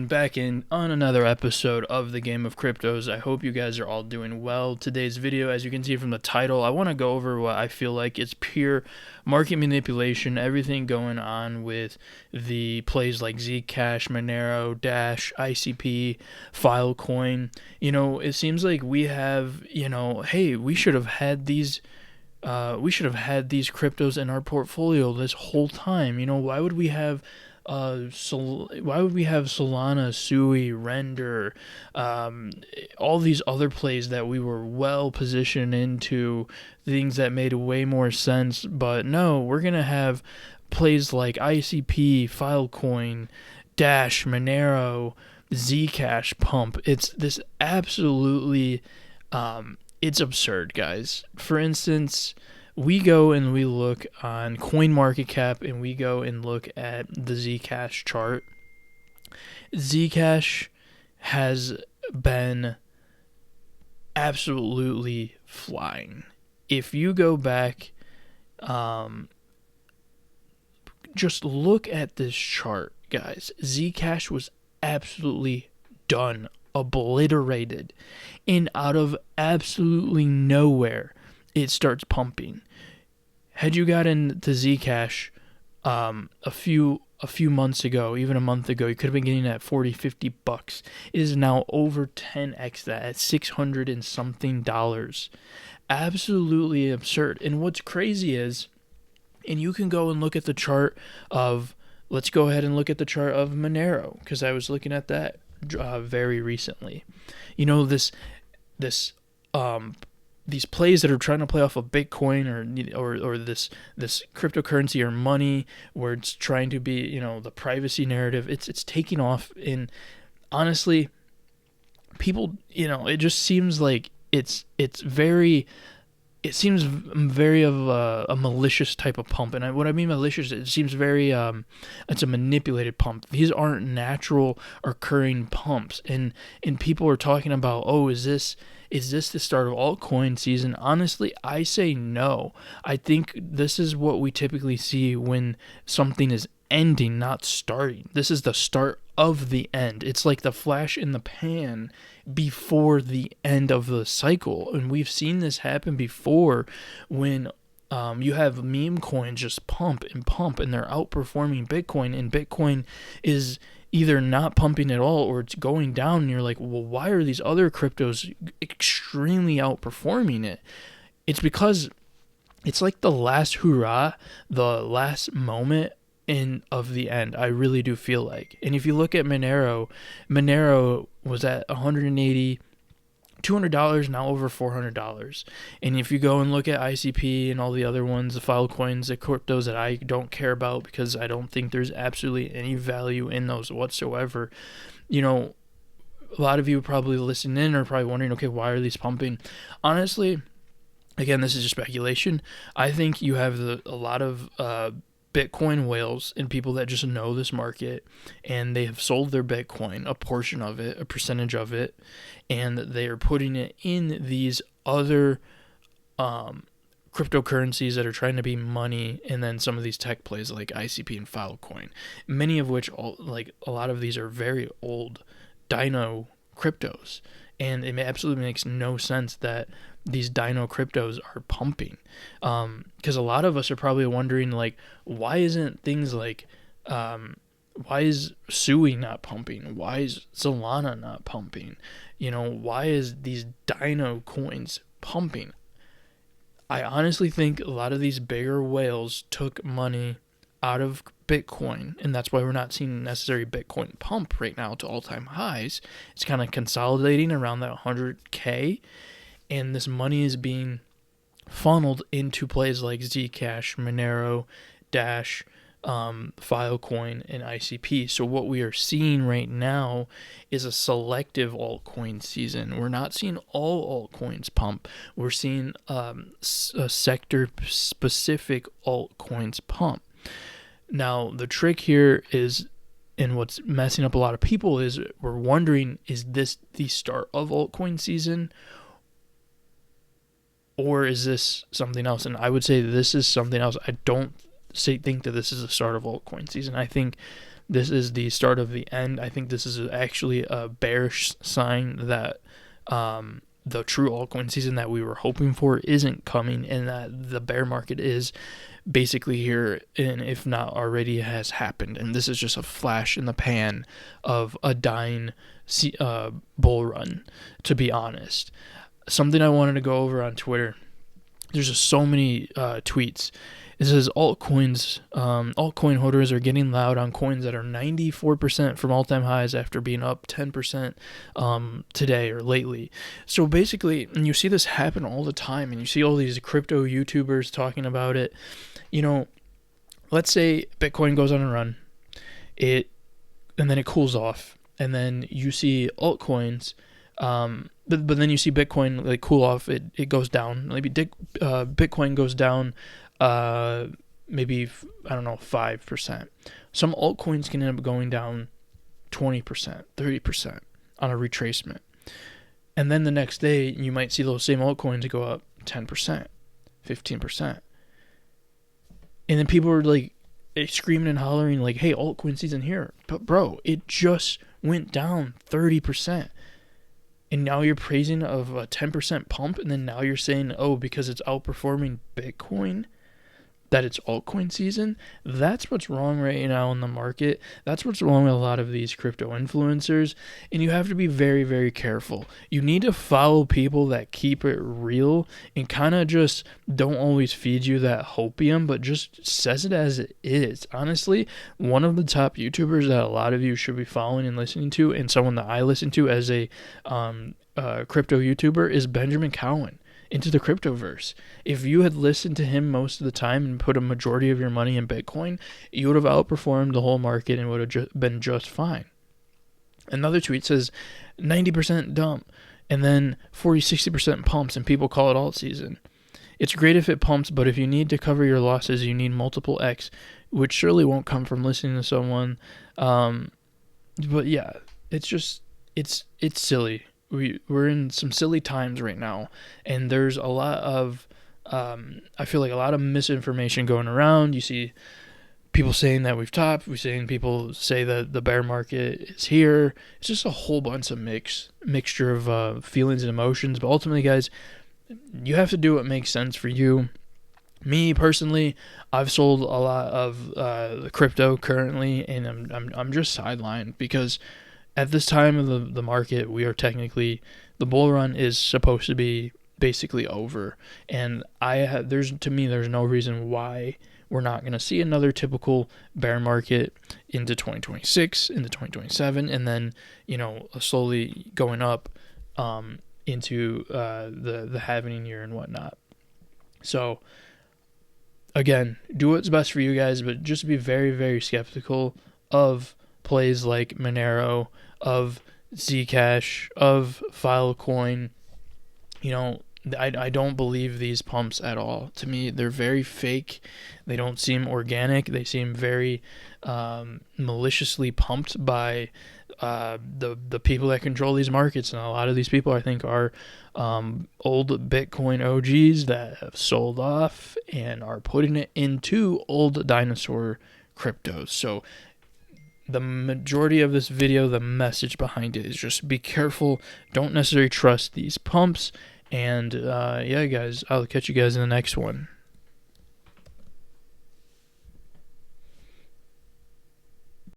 Back in on another episode of the Game of Cryptos. I hope you guys are all doing well. Today's video, as you can see from the title, I want to go over what I feel like is pure market manipulation, everything going on with the plays like zcash, monero, dash, ICP, filecoin. It seems like we have, hey, we should have had these cryptos in our portfolio this whole time. Why would we have Solana, Sui, Render, all these other plays that we were well positioned into, things that made way more sense? But no, we're gonna have plays like ICP, Filecoin, Dash, Monero, Zcash pump. It's this absolutely, it's absurd, guys. For instance, we go and we look on CoinMarketCap and we go and look at the Zcash chart. Zcash has been absolutely flying. If you go back, just look at this chart, guys. Zcash was absolutely done, obliterated, and out of absolutely nowhere, it starts pumping. Had you got into Zcash a few months ago, even a month ago, you could have been getting it at $40-50. It is now over 10x that at $600 and something dollars. Absolutely absurd. And what's crazy is, and you can go and look at the chart of, let's go ahead and look at the chart of Monero, because I was looking at that very recently. These plays that are trying to play off of Bitcoin or this cryptocurrency or money, where it's trying to be, the privacy narrative, it's taking off. And honestly, people, it just seems like it seems very of a malicious type of pump. And what I mean malicious, it seems very, it's a manipulated pump. These aren't natural occurring pumps. And people are talking about, oh, is this the start of altcoin season? Honestly, I say no. I think this is what we typically see when something is ending, not starting. This is the start of the end. It's like the flash in the pan before the end of the cycle. And we've seen this happen before when you have meme coins just pump and they're outperforming Bitcoin, and Bitcoin is either not pumping at all or it's going down, and you're like, well, why are these other cryptos extremely outperforming it? It's because it's like the last hurrah, the last moment of the end. I really do feel like. And if you look at Monero was at $180, $200, now over $400. And if you go and look at ICP and all the other ones, the Filecoins, the cryptos that I don't care about because I don't think there's absolutely any value in those whatsoever, a lot of you probably listening in are probably wondering, okay, why are these pumping? Honestly, again, this is just speculation. I think you have a lot of Bitcoin whales and people that just know this market, and they have sold their Bitcoin, a portion of it, a percentage of it, and they are putting it in these other cryptocurrencies that are trying to be money, and then some of these tech plays like ICP and Filecoin, many of which, like a lot of these are very old Dino cryptos, and it absolutely makes no sense that these Dino cryptos are pumping. Because a lot of us are probably wondering, like, why isn't things like, why is Sui not pumping? Why is Solana not pumping? Why is these Dino coins pumping? I honestly think a lot of these bigger whales took money out of Bitcoin, and that's why we're not seeing necessary Bitcoin pump right now to all-time highs. It's kind of consolidating around that 100K, and this money is being funneled into plays like Zcash, Monero, Dash, Filecoin, and ICP. So what we are seeing right now is a selective altcoin season. We're not seeing all altcoins pump. We're seeing sector-specific altcoins pump. Now, the trick here is, and what's messing up a lot of people is, we're wondering, is this the start of altcoin season, or is this something else? And I would say this is something else. I don't think that this is the start of altcoin season. I think this is the start of the end. I think this is actually a bearish sign that the true altcoin season that we were hoping for isn't coming, and that the bear market is basically here, and if not already has happened. And this is just a flash in the pan of a dying bull run, to be honest. Something I wanted to go over on Twitter. There's just so many tweets. It says altcoin holders are getting loud on coins that are 94% from all-time highs after being up 10% today or lately. So basically, and you see this happen all the time, and you see all these crypto YouTubers talking about it. You know, let's say Bitcoin goes on a run, and then it cools off, and then you see altcoins. But then you see Bitcoin like cool off. It goes down. Maybe Bitcoin goes down. Maybe I don't know 5%. Some altcoins can end up going down 20%, 30% on a retracement, and then the next day you might see those same altcoins go up 10%, 15%, and then people are like screaming and hollering like, "Hey, altcoin season here!" But bro, it just went down 30%. And now you're praising of a 10% pump, and then now you're saying, oh, because it's outperforming Bitcoin, that it's altcoin season. That's what's wrong right now in the market. That's what's wrong with a lot of these crypto influencers. And you have to be very, very careful. You need to follow people that keep it real and kind of just don't always feed you that hopium, but just says it as it is. Honestly, one of the top YouTubers that a lot of you should be following and listening to, and someone that I listen to as a crypto YouTuber, is Benjamin Cowan. Into the cryptoverse. If you had listened to him most of the time and put a majority of your money in Bitcoin, you would have outperformed the whole market and would have been just fine. Another tweet says 90% dump, and then 40-60% pumps, and people call it alt season. It's great if it pumps, but if you need to cover your losses, you need multiple X, which surely won't come from listening to someone. But yeah, it's silly. We're in some silly times right now, and there's a lot of I feel like a lot of misinformation going around. You see people saying that we've topped. We're seeing people say that the bear market is here. It's just a whole bunch of mixture of feelings and emotions. But ultimately, guys, you have to do what makes sense for you. Me personally, I've sold a lot of the crypto currently, and I'm just sidelined because at this time of the market, we are technically, the bull run is supposed to be basically over, and there's no reason why we're not going to see another typical bear market into 2026, into 2027, and then slowly going up into the halving year and whatnot. So again, do what's best for you guys, but just be very, very skeptical of plays like Monero, of zcash, of filecoin. I don't believe these pumps at all. To me, they're very fake. They don't seem organic. They seem very maliciously pumped by the people that control these markets. And a lot of these people, I think, are old Bitcoin OGs that have sold off and are putting it into old dinosaur cryptos. So the majority of this video, the message behind it is just be careful. Don't necessarily trust these pumps. And yeah, guys, I'll catch you guys in the next one.